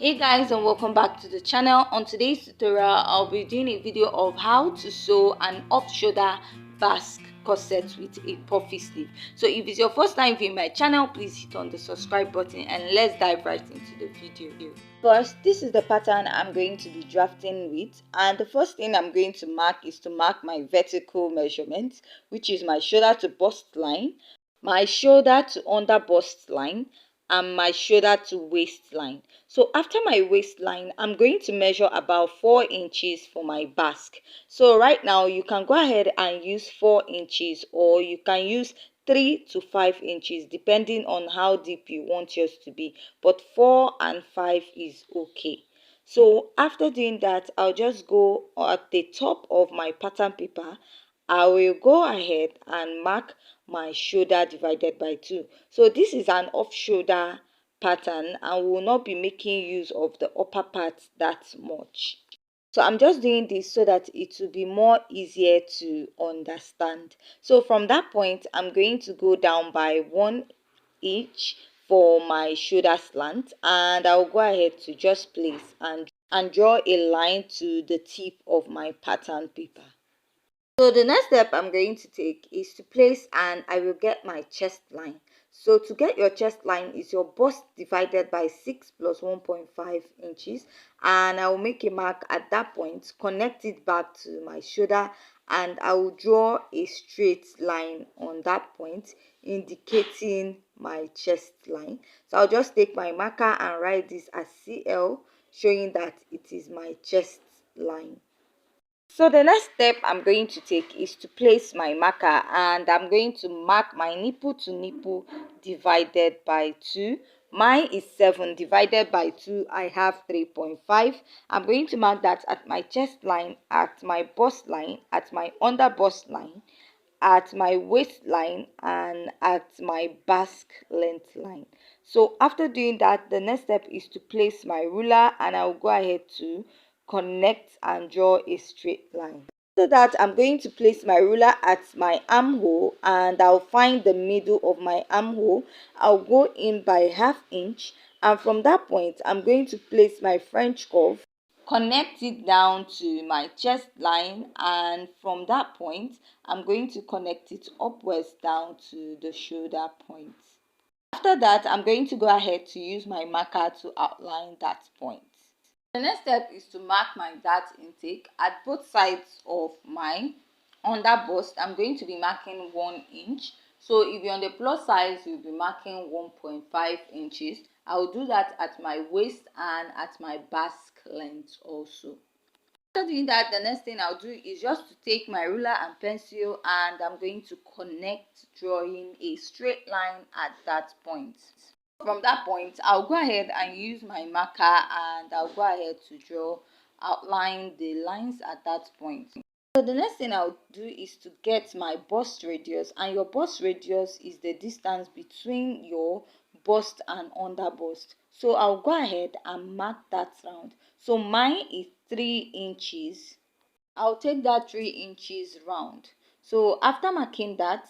Hey guys, and welcome back to the channel. On today's tutorial, I'll be doing a video of how to sew an off-shoulder basque corset with a puffy sleeve. So if it's your first time viewing my channel, please hit on the subscribe button and let's dive right into the video. First, this is the pattern I'm going to be drafting with, and the first thing I'm going to mark is to mark my vertical measurement, which is my shoulder to bust line, my shoulder to under bust line, and my shoulder to waistline. So after my waistline, I'm going to measure about 4 inches for my basque. So right now you can go ahead and use 4 inches, or you can use 3 to 5 inches depending on how deep you want yours to be, but 4 and 5 is okay. So after doing that, I'll just go at the top of my pattern paper. I will go ahead and mark my shoulder divided by 2. So this is an off shoulder pattern and we will not be making use of the upper part that much. So I'm just doing this so that it will be more easier to understand. So from that point, I'm going to go down by 1 inch for my shoulder slant, and I'll go ahead to just place and draw a line to the tip of my pattern paper. So the next step I'm going to take is to place, and I will get my chest line. So to get your chest line is your bust divided by 6 plus 1.5 inches, and I will make a mark at that point, connect it back to my shoulder, and I will draw a straight line on that point indicating my chest line. So I'll just take my marker and write this as CL, showing that it is my chest line. So the next step I'm going to take is to place my marker, and I'm going to mark my nipple to nipple divided by 2. Mine is 7 divided by 2. I have 3.5. I'm going to mark that at my chest line, at my bust line, at my under bust line, at my waistline, and at my basque length line. So after doing that, the next step is to place my ruler, and I'll go ahead to connect and draw a straight line. After that, I'm going to place my ruler at my armhole, and I'll find the middle of my armhole. I'll go in by ½ inch, and from that point I'm going to place my French curve, connect it down to my chest line, and from that point I'm going to connect it upwards down to the shoulder point. After that, I'm going to go ahead to use my marker to outline that point. The next step is to mark my dart intake at both sides of my under bust. I'm going to be marking 1 inch. So if you're on the plus size, you'll be marking 1.5 inches. I'll do that at my waist and at my basque length also. After doing that, the next thing I'll do is just to take my ruler and pencil, and I'm going to connect, drawing a straight line at that point. From that point, I'll go ahead and use my marker, and I'll go ahead to outline the lines at that point. So the next thing I'll do is to get my bust radius, and your bust radius is the distance between your bust and under bust. So I'll go ahead and mark that round. So mine is 3 inches. I'll take that 3 inches round. So after marking that,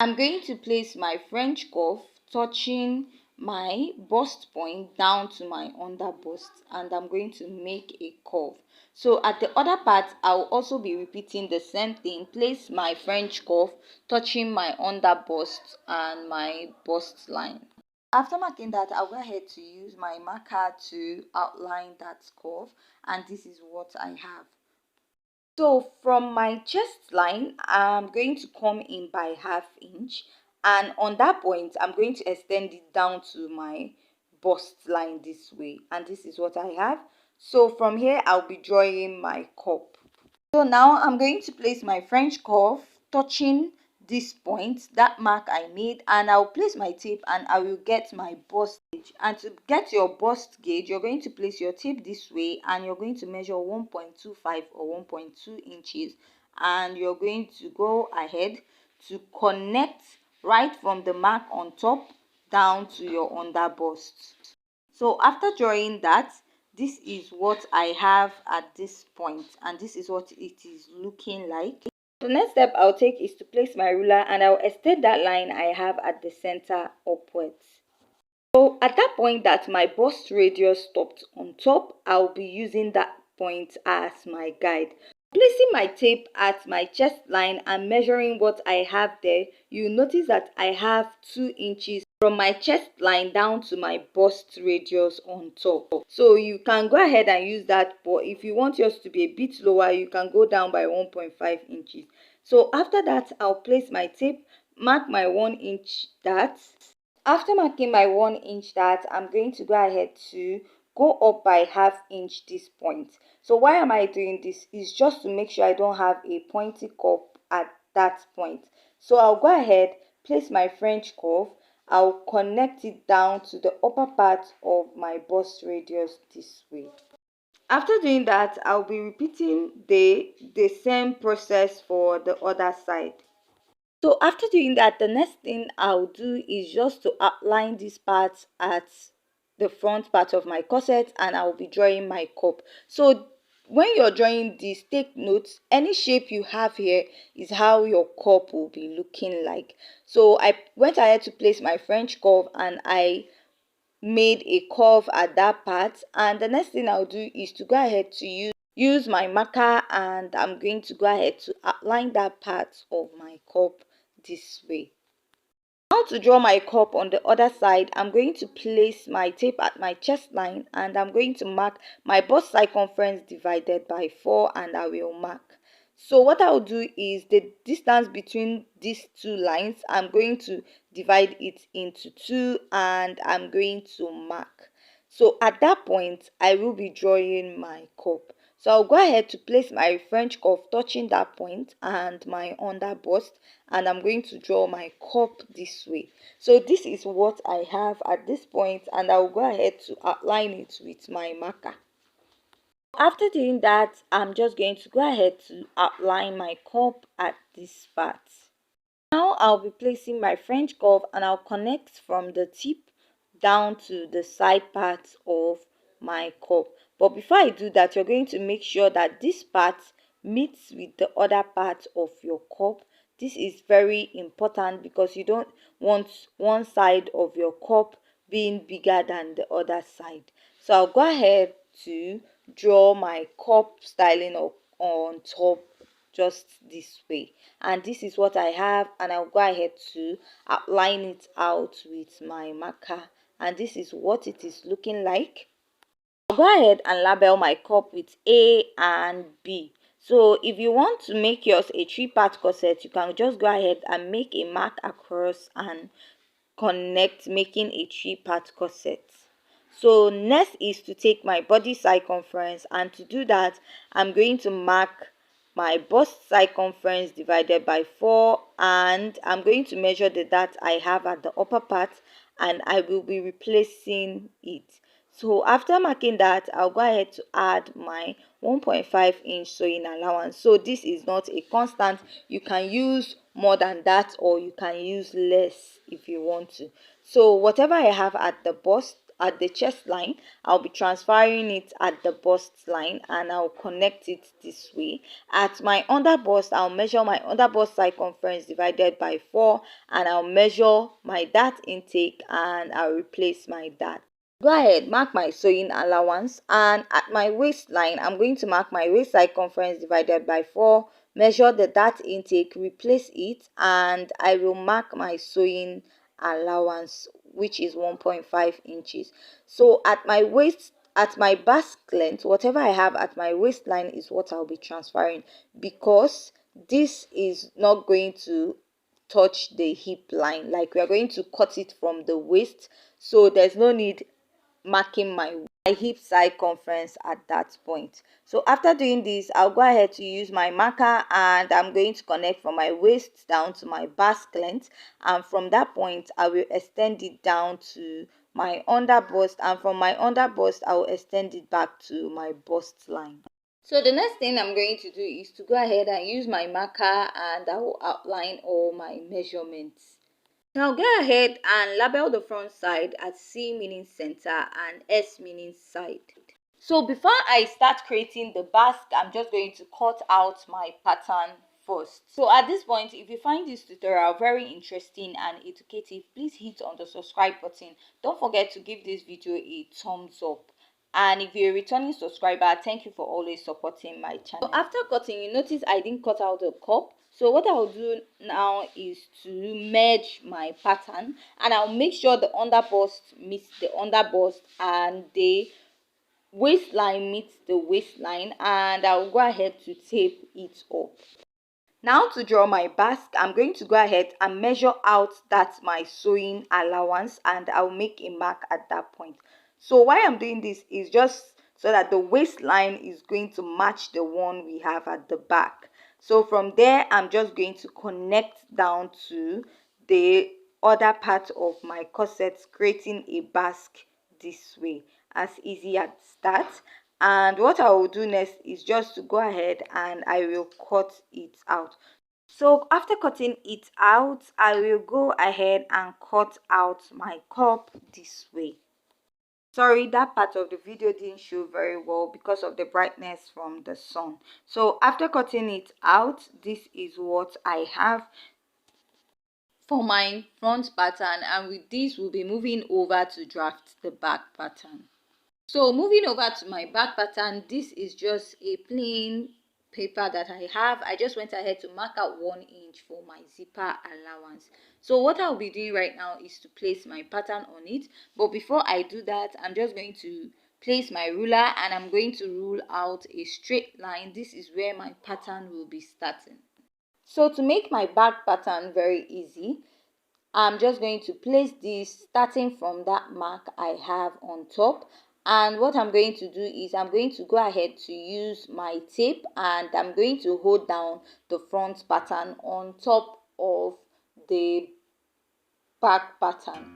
I'm going to place my French curve touching my bust point down to my under bust, and I'm going to make a curve. So at the other part, I'll also be repeating the same thing. Place my French curve touching my under bust and my bust line. After marking that, I'll go ahead to use my marker to outline that curve, and this is what I have. So from my chest line, I'm going to come in by ½ inch, and on that point I'm going to extend it down to my bust line this way, and this is what I have. So from here I'll be drawing my cup. So now I'm going to place my French curve touching this point, that mark I made, and I'll place my tape and I will get my bust gauge. And to get your bust gauge, you're going to place your tape this way, and you're going to measure 1.25 or 1.2 inches, and you're going to go ahead to connect right from the mark on top down to your under bust. So after drawing that, this is what I have at this point, and this is what it is looking like. The next step I'll take is to place my ruler, and I'll extend that line I have at the center upwards. So at that point that my bust radius stopped on top, I'll be using that point as my guide. Placing my tape at my chest line and measuring what I have there, you notice that I have 2 inches from my chest line down to my bust radius on top. So you can go ahead and use that, but if you want yours to be a bit lower, you can go down by 1.5 inches. So after that, I'll place my tape, mark my 1 inch dart. After marking my 1 inch dart, I'm going to go ahead to go up by ½ inch this point. So why am I doing this? Is just to make sure I don't have a pointy curve at that point. So I'll go ahead, place my French curve, I'll connect it down to the upper part of my bust radius this way. After doing that, I'll be repeating the same process for the other side. So after doing that, the next thing I'll do is just to outline this part at the front part of my corset, and I'll be drawing my cup. So when you're drawing this, take note, any shape you have here is how your cup will be looking like. So I went ahead to place my French curve and I made a curve at that part, and the next thing I'll do is to go ahead to use my marker, and I'm going to go ahead to outline that part of my cup this way. Now to draw my cup on the other side, I'm going to place my tape at my chest line and I'm going to mark my bust circumference divided by 4, and I will mark. So what I'll do is the distance between these two lines, I'm going to divide it into 2 and I'm going to mark. So at that point, I will be drawing my cup. So I'll go ahead to place my French curve touching that point and my under bust, and I'm going to draw my cup this way. So this is what I have at this point, and I'll go ahead to outline it with my marker. After doing that, I'm just going to go ahead to outline my cup at this part. Now I'll be placing my French curve and I'll connect from the tip down to the side part of my cup. But before I do that, you're going to make sure that this part meets with the other part of your cup. This is very important because you don't want one side of your cup being bigger than the other side. So I'll go ahead to draw my cup styling up on top just this way, and this is what I have, and I'll go ahead to outline it out with my marker, and this is what it is looking like. I'll go ahead and label my cup with A and B. So if you want to make yours a 3-part corset, you can just go ahead and make a mark across and connect, making a 3-part corset. So next is to take my body circumference, and to do that I'm going to mark my bust circumference divided by 4, and I'm going to measure the dart I have at the upper part and I will be replacing it. So after marking that, I'll go ahead to add my 1.5 inch sewing allowance. So this is not a constant, you can use more than that or you can use less if you want to. So whatever I have at the bust, at the chest line, I'll be transferring it at the bust line and I'll connect it this way. At my under bust, I'll measure my under bust circumference divided by 4 and I'll measure my dart intake and I'll replace my dart. Go ahead, mark my sewing allowance, and at my waistline I'm going to mark my waist circumference divided by 4, measure the dart intake, replace it, and I will mark my sewing allowance, which is 1.5 inches. So at my waist, at my basque length, whatever I have at my waistline is what I'll be transferring, because this is not going to touch the hip line, like we are going to cut it from the waist, so there's no need marking my hip circumference at that point. So after doing this, I'll go ahead to use my marker and I'm going to connect from my waist down to my basque length, and from that point I will extend it down to my under bust, and from my under bust I will extend it back to my bust line. So the next thing I'm going to do is to go ahead and use my marker and I will outline all my measurements. Now go ahead and label the front side as C meaning center and S meaning side. So before I start creating the basque, I'm just going to cut out my pattern first. So at this point, if you find this tutorial very interesting and educative, please hit on the subscribe button. Don't forget to give this video a thumbs up. And if you're a returning subscriber, thank you for always supporting my channel. So after cutting, you notice I didn't cut out the cup. So what I'll do now is to merge my pattern, and I'll make sure the underbust meets the underbust and the waistline meets the waistline, and I'll go ahead to tape it up. Now to draw my basque, I'm going to go ahead and measure out that my sewing allowance, and I'll make a mark at that point. So why I'm doing this is just so that the waistline is going to match the one we have at the back. So from there, I'm just going to connect down to the other part of my corset, creating a basque this way. As easy as that. And what I will do next is just to go ahead and I will cut it out. So after cutting it out, I will go ahead and cut out my cup this way. Sorry, that part of the video didn't show very well because of the brightness from the sun. So after cutting it out, this is what I have for my front pattern, and with this we'll be moving over to draft the back pattern. So moving over to my back pattern, this is just a plain paper that I have. I just went ahead to mark out 1 inch for my zipper allowance. So what I'll be doing right now is to place my pattern on it, but before I do that, I'm just going to place my ruler and I'm going to rule out a straight line. This is where my pattern will be starting. So to make my back pattern very easy, I'm just going to place this starting from that mark I have on top. And what I'm going to do is I'm going to go ahead to use my tape, and I'm going to hold down the front pattern on top of the back pattern.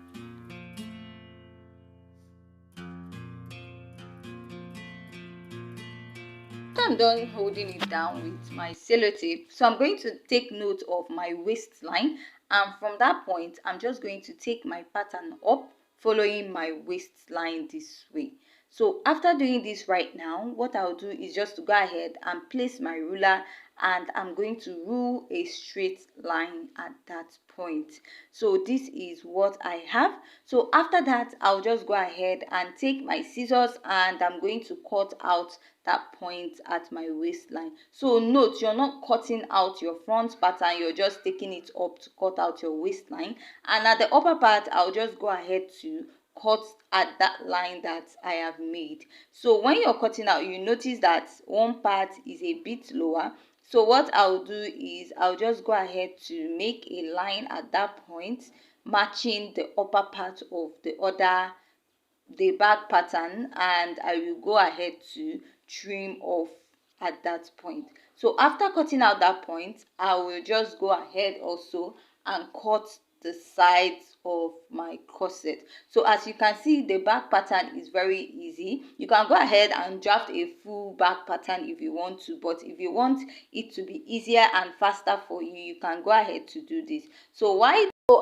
I'm done holding it down with my sellotape, so I'm going to take note of my waistline, and from that point I'm just going to take my pattern up following my waistline this way. So after doing this right now, what I'll do is just to go ahead and place my ruler, and I'm going to rule a straight line at that point. So this is what I have. So after that, I'll just go ahead and take my scissors and I'm going to cut out that point at my waistline. So note, you're not cutting out your front pattern, you're just taking it up to cut out your waistline. And at the upper part, I'll just go ahead to cut at that line that I have made. So when you're cutting out, you notice that one part is a bit lower. So what I'll do is I'll just go ahead to make a line at that point, matching the upper part of the back pattern, and I will go ahead to trim off at that point. So after cutting out that point, I will just go ahead also and cut the sides of my corset. So as you can see, the back pattern is very easy. You can go ahead and draft a full back pattern if you want to, but if you want it to be easier and faster for you, you can go ahead to do this. So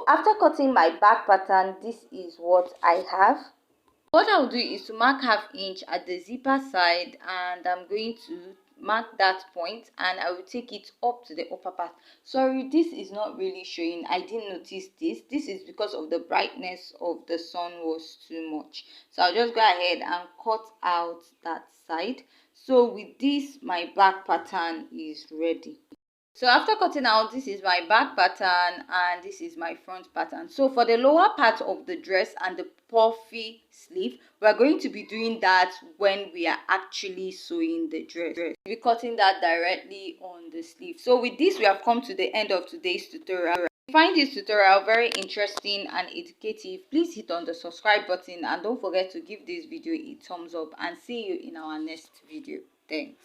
after cutting my back pattern, this is what I have. What I'll do is to mark 1/2 inch at the zipper side, and I'm going to mark that point and I will take it up to the upper part. Sorry, this is not really showing. I didn't notice this. This is because of the brightness of the sun was too much. So I'll just go ahead and cut out that side. So with this, my back pattern is ready. So after cutting out, this is my back pattern and this is my front pattern. So for the lower part of the dress and the puffy sleeve, we're going to be doing that when we are actually sewing the dress. We'll be cutting that directly on the sleeve. So with this, we have come to the end of today's tutorial. If you find this tutorial very interesting and educative, please hit on the subscribe button and don't forget to give this video a thumbs up, and see you in our next video. Thanks.